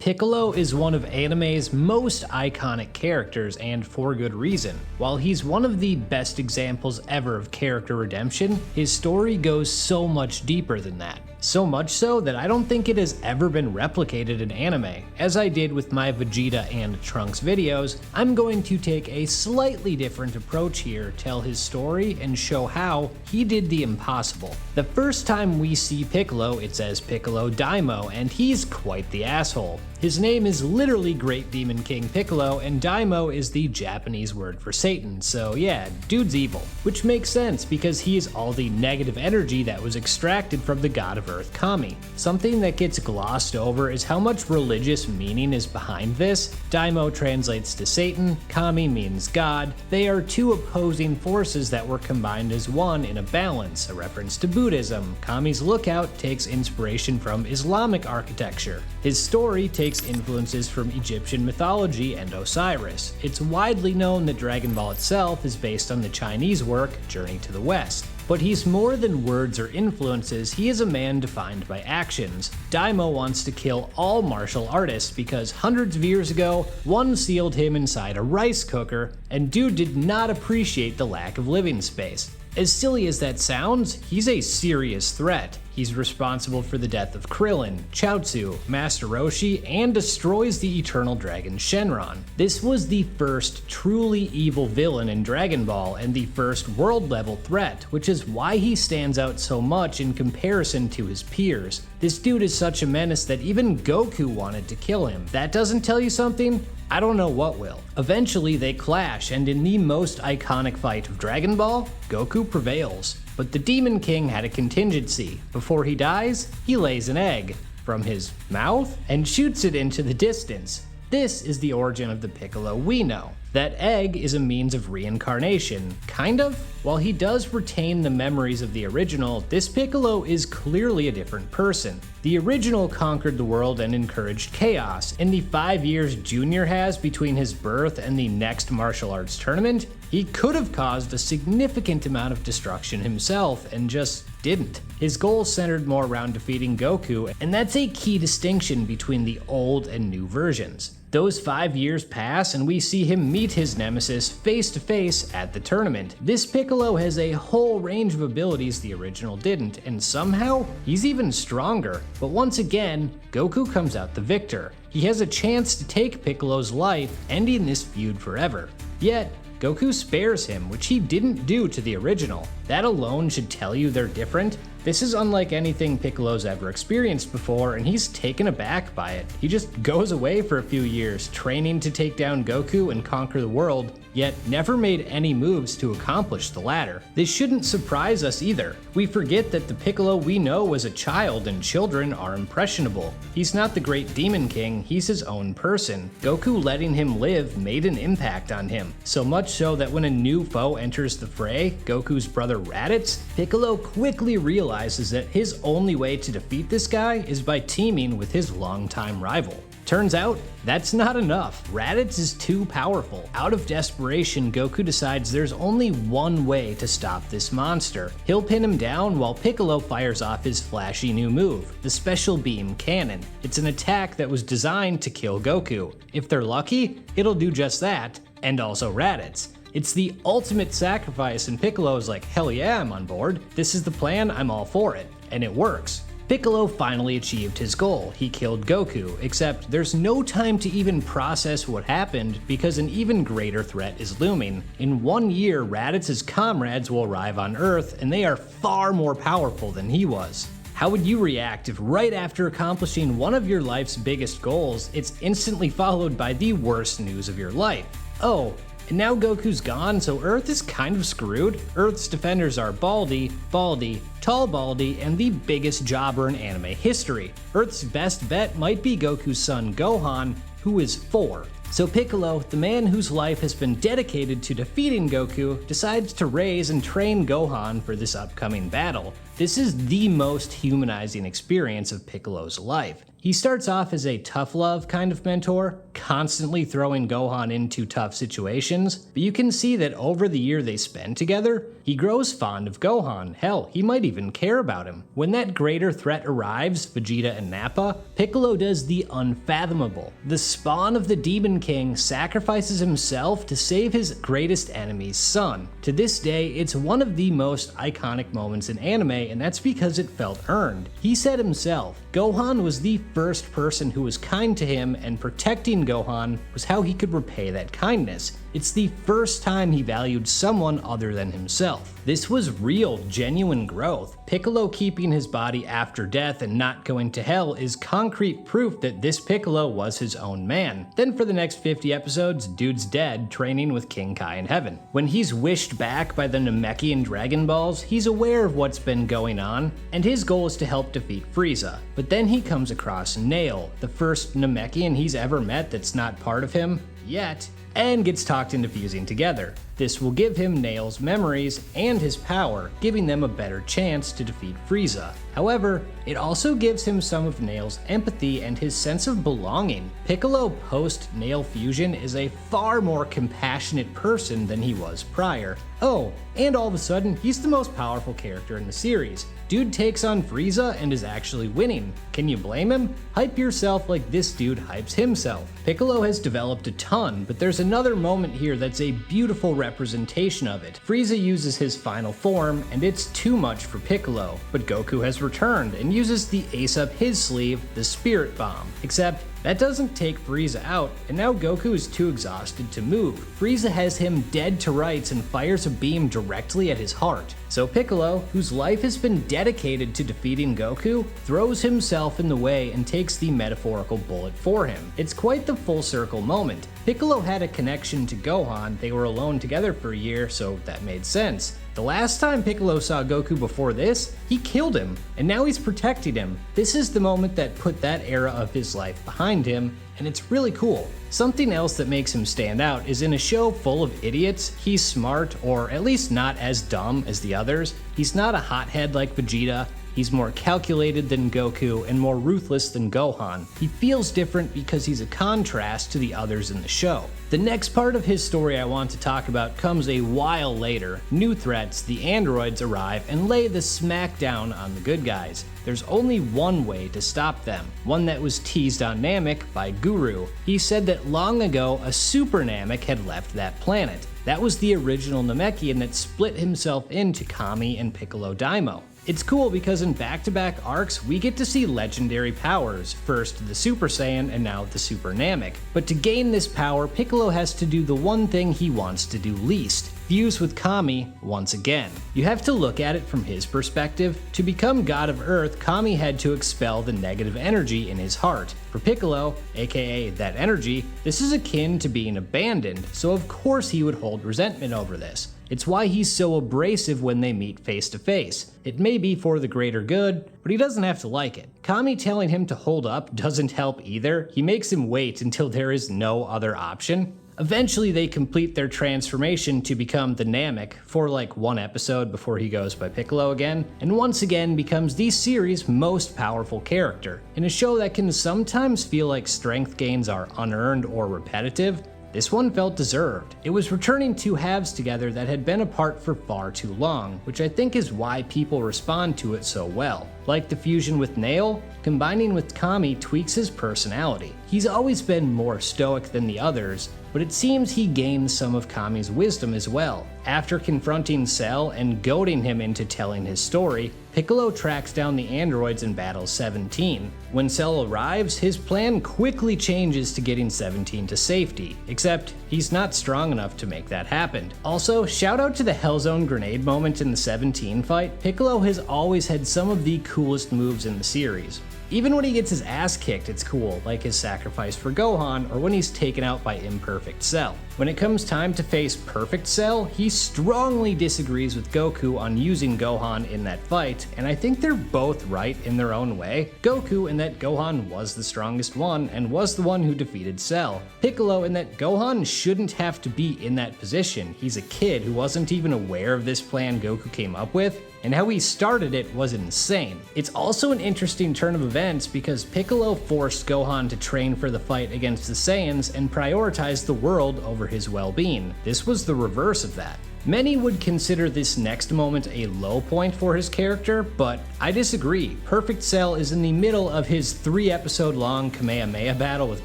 Piccolo is one of anime's most iconic characters, and for good reason. While he's one of the best examples ever of character redemption, his story goes so much deeper than that. So much so that I don't think it has ever been replicated in anime. As I did with my Vegeta and Trunks videos, I'm going to take a slightly different approach here, tell his story, and show how he did the impossible. The first time we see Piccolo, it's as Piccolo Daimo, and he's quite the asshole. His name is literally Great Demon King Piccolo, and Daimo is the Japanese word for Satan, so yeah, dude's evil. Which makes sense because he is all the negative energy that was extracted from the god of Earth Kami. Something that gets glossed over is how much religious meaning is behind this. Daimo translates to Satan, Kami means God. They are two opposing forces that were combined as one in a balance, a reference to Buddhism. Kami's lookout takes inspiration from Islamic architecture. His story takes influences from Egyptian mythology and Osiris. It's widely known that Dragon Ball itself is based on the Chinese work Journey to the West. But he's more than words or influences, he is a man defined by actions. Daimo wants to kill all martial artists because hundreds of years ago, one sealed him inside a rice cooker, and dude did not appreciate the lack of living space. As silly as that sounds, he's a serious threat. He's responsible for the death of Krillin, Chaozu, Master Roshi, and destroys the eternal dragon Shenron. This was the first truly evil villain in Dragon Ball and the first world-level threat, which is why he stands out so much in comparison to his peers. This dude is such a menace that even Goku wanted to kill him. That doesn't tell you something? I don't know what will. Eventually they clash, and in the most iconic fight of Dragon Ball, Goku prevails. But the Demon King had a contingency. Before he dies, he lays an egg from his mouth and shoots it into the distance. This is the origin of the Piccolo we know. That egg is a means of reincarnation, kind of. While he does retain the memories of the original, this Piccolo is clearly a different person. The original conquered the world and encouraged chaos. In the 5 years Junior has between his birth and the next martial arts tournament, he could have caused a significant amount of destruction himself and just didn't. His goals centered more around defeating Goku, and that's a key distinction between the old and new versions. Those 5 years pass and we see him meet his nemesis face to face at the tournament. This Piccolo has a whole range of abilities the original didn't, and somehow he's even stronger. But once again, Goku comes out the victor. He has a chance to take Piccolo's life, ending this feud forever. Yet, Goku spares him, which he didn't do to the original. That alone should tell you they're different. This is unlike anything Piccolo's ever experienced before, and he's taken aback by it. He just goes away for a few years, training to take down Goku and conquer the world, yet never made any moves to accomplish the latter. This shouldn't surprise us either. We forget that the Piccolo we know was a child, and children are impressionable. He's not the Great Demon King, he's his own person. Goku letting him live made an impact on him, so much so that when a new foe enters the fray, Goku's brother Raditz, Piccolo quickly realizes that his only way to defeat this guy is by teaming with his longtime rival. Turns out, that's not enough. Raditz is too powerful. Out of desperation, Goku decides there's only one way to stop this monster. He'll pin him down while Piccolo fires off his flashy new move, the Special Beam Cannon. It's an attack that was designed to kill Goku. If they're lucky, it'll do just that, and also Raditz. It's the ultimate sacrifice, and Piccolo's like, hell yeah, I'm on board. This is the plan, I'm all for it. And it works. Piccolo finally achieved his goal. He killed Goku, except there's no time to even process what happened because an even greater threat is looming. In 1 year, Raditz's comrades will arrive on Earth, and they are far more powerful than he was. How would you react if right after accomplishing one of your life's biggest goals, it's instantly followed by the worst news of your life? Oh, and now Goku's gone, so Earth is kind of screwed. Earth's defenders are Baldy, Tall Baldy, and the biggest jobber in anime history. Earth's best bet might be Goku's son Gohan, who is 4. So Piccolo, the man whose life has been dedicated to defeating Goku, decides to raise and train Gohan for this upcoming battle. This is the most humanizing experience of Piccolo's life. He starts off as a tough love kind of mentor, constantly throwing Gohan into tough situations, but you can see that over the year they spend together, he grows fond of Gohan. Hell, he might even care about him. When that greater threat arrives, Vegeta and Nappa, Piccolo does the unfathomable. The spawn of the Demon King sacrifices himself to save his greatest enemy's son. To this day, it's one of the most iconic moments in anime, and that's because it felt earned. He said himself, Gohan was the first person who was kind to him, and protecting Gohan was how he could repay that kindness. It's the first time he valued someone other than himself. This was real, genuine growth. Piccolo keeping his body after death and not going to hell is concrete proof that this Piccolo was his own man. Then for the next 50 episodes, dude's dead, training with King Kai in heaven. When he's wished back by the Namekian Dragon Balls, he's aware of what's been going on, and his goal is to help defeat Frieza. But then he comes across Nail, the first Namekian he's ever met that's not part of him yet, and gets talked into fusing together. This will give him Nail's memories and his power, giving them a better chance to defeat Frieza. However, it also gives him some of Nail's empathy and his sense of belonging. Piccolo post-Nail fusion is a far more compassionate person than he was prior. Oh, and all of a sudden, he's the most powerful character in the series. Dude takes on Frieza and is actually winning. Can you blame him? Hype yourself like this dude hypes himself. Piccolo has developed a ton, but there's another moment here that's a beautiful representation of it. Frieza uses his final form, and it's too much for Piccolo, but Goku has returned and uses the ace up his sleeve, the Spirit Bomb. Except, that doesn't take Frieza out, and now Goku is too exhausted to move. Frieza has him dead to rights and fires a beam directly at his heart. So Piccolo, whose life has been dedicated to defeating Goku, throws himself in the way and takes the metaphorical bullet for him. It's quite the full circle moment. Piccolo had a connection to Gohan, they were alone together for a year, so that made sense. The last time Piccolo saw Goku before this, he killed him, and now he's protecting him. This is the moment that put that era of his life behind him, and it's really cool. Something else that makes him stand out is in a show full of idiots, he's smart, or at least not as dumb as the others. He's not a hothead like Vegeta. He's more calculated than Goku and more ruthless than Gohan. He feels different because he's a contrast to the others in the show. The next part of his story I want to talk about comes a while later. New threats, the androids, arrive and lay the smackdown on the good guys. There's only one way to stop them, one that was teased on Namek by Guru. He said that long ago a super Namek had left that planet. That was the original Namekian that split himself into Kami and Piccolo Daimo. It's cool because in back-to-back arcs, we get to see legendary powers, first the Super Saiyan and now the Super Namek. But to gain this power, Piccolo has to do the one thing he wants to do least, fuse with Kami once again. You have to look at it from his perspective. To become God of Earth, Kami had to expel the negative energy in his heart. For Piccolo, aka that energy, this is akin to being abandoned, so of course he would hold resentment over this. It's why he's so abrasive when they meet face to face. It may be for the greater good, but he doesn't have to like it. Kami telling him to hold up doesn't help either. He makes him wait until there is no other option. Eventually they complete their transformation to become the Namek for like one episode before he goes by Piccolo again, and once again becomes the series' most powerful character. In a show that can sometimes feel like strength gains are unearned or repetitive, this one felt deserved. It was returning two halves together that had been apart for far too long, which I think is why people respond to it so well. Like the fusion with Nail, combining with Kami tweaks his personality. He's always been more stoic than the others, but it seems he gains some of Kami's wisdom as well. After confronting Cell and goading him into telling his story, Piccolo tracks down the androids and battles 17. When Cell arrives, his plan quickly changes to getting 17 to safety, except he's not strong enough to make that happen. Also, shout out to the Hellzone grenade moment in the 17 fight. Piccolo has always had some of the coolest moves in the series. Even when he gets his ass kicked, it's cool, like his sacrifice for Gohan or when he's taken out by Imperfect Cell. When it comes time to face Perfect Cell, he strongly disagrees with Goku on using Gohan in that fight, and I think they're both right in their own way. Goku in that Gohan was the strongest one and was the one who defeated Cell. Piccolo in that Gohan shouldn't have to be in that position. He's a kid who wasn't even aware of this plan Goku came up with. and how he started it was insane. It's also an interesting turn of events because Piccolo forced Gohan to train for the fight against the Saiyans and prioritized the world over his well-being. This was the reverse of that. Many would consider this next moment a low point for his character, but I disagree. Perfect Cell is in the middle of his 3-episode-long Kamehameha battle with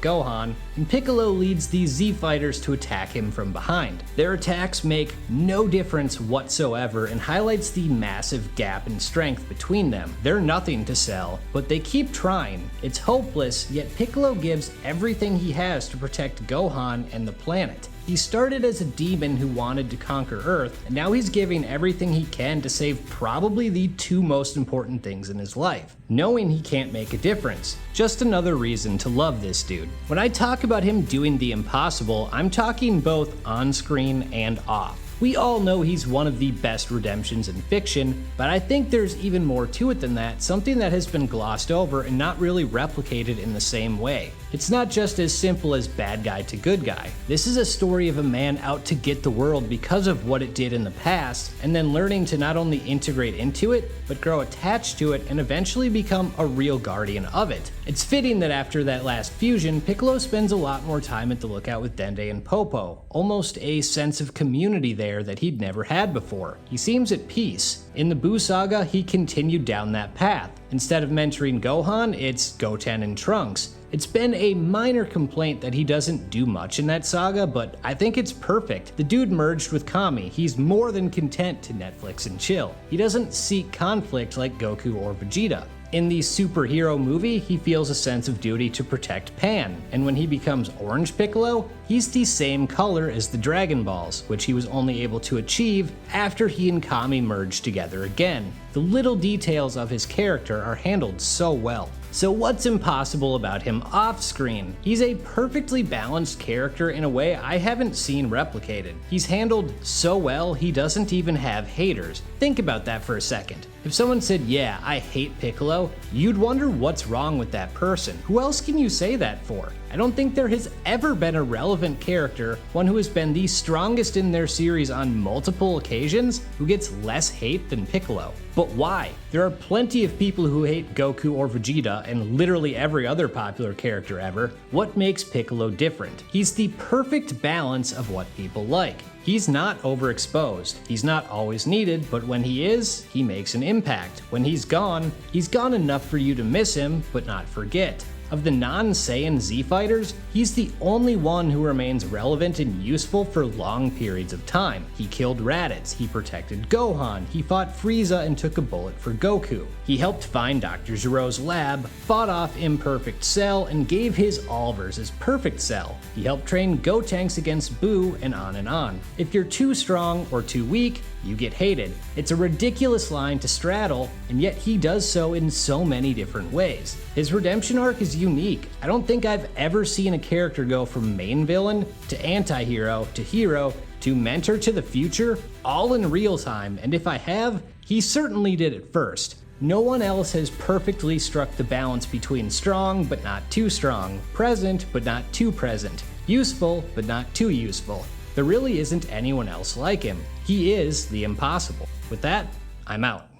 Gohan, and Piccolo leads the Z fighters to attack him from behind. Their attacks make no difference whatsoever and highlights the massive gap in strength between them. They're nothing to Cell, but they keep trying. It's hopeless, yet Piccolo gives everything he has to protect Gohan and the planet. He started as a demon who wanted to conquer Earth, and now he's giving everything he can to save probably the 2 most important things in his life, knowing he can't make a difference. Just another reason to love this dude. When I talk about him doing the impossible, I'm talking both on screen and off. We all know he's one of the best redemptions in fiction, but I think there's even more to it than that, something that has been glossed over and not really replicated in the same way. It's not just as simple as bad guy to good guy. This is a story of a man out to get the world because of what it did in the past, and then learning to not only integrate into it, but grow attached to it and eventually become a real guardian of it. It's fitting that after that last fusion, Piccolo spends a lot more time at the lookout with Dende and Popo, almost a sense of community there that he'd never had before. He seems at peace. In the Buu saga, he continued down that path. Instead of mentoring Gohan, it's Goten and Trunks. It's been a minor complaint that he doesn't do much in that saga, but I think it's perfect. The dude merged with Kami. He's more than content to Netflix and chill. He doesn't seek conflict like Goku or Vegeta. In the superhero movie, he feels a sense of duty to protect Pan, and when he becomes Orange Piccolo, he's the same color as the Dragon Balls, which he was only able to achieve after he and Kami merged together again. The little details of his character are handled so well. So what's impossible about him off screen? He's a perfectly balanced character in a way I haven't seen replicated. He's handled so well, he doesn't even have haters. Think about that for a second. If someone said, yeah, I hate Piccolo, you'd wonder what's wrong with that person. Who else can you say that for? I don't think there has ever been a relevant character, one who has been the strongest in their series on multiple occasions, who gets less hate than Piccolo. But why? There are plenty of people who hate Goku or Vegeta and literally every other popular character ever. What makes Piccolo different? He's the perfect balance of what people like. He's not overexposed. He's not always needed, but when he is, he makes an impact. When he's gone enough for you to miss him, but not forget. Of the non-Saiyan Z fighters, he's the only one who remains relevant and useful for long periods of time. He killed Raditz, he protected Gohan, he fought Frieza and took a bullet for Goku. He helped find Dr. Gero's lab, fought off Imperfect Cell, and gave his all versus Perfect Cell. He helped train Gotenks against Buu, and on and on. If you're too strong or too weak, you get hated. It's a ridiculous line to straddle, and yet he does so in so many different ways. His redemption arc is unique. I don't think I've ever seen a character go from main villain to anti-hero to hero to mentor to the future, all in real time, and if I have, he certainly did it first. No one else has perfectly struck the balance between strong but not too strong, present but not too present, useful but not too useful. There really isn't anyone else like him. He is the impossible. With that, I'm out.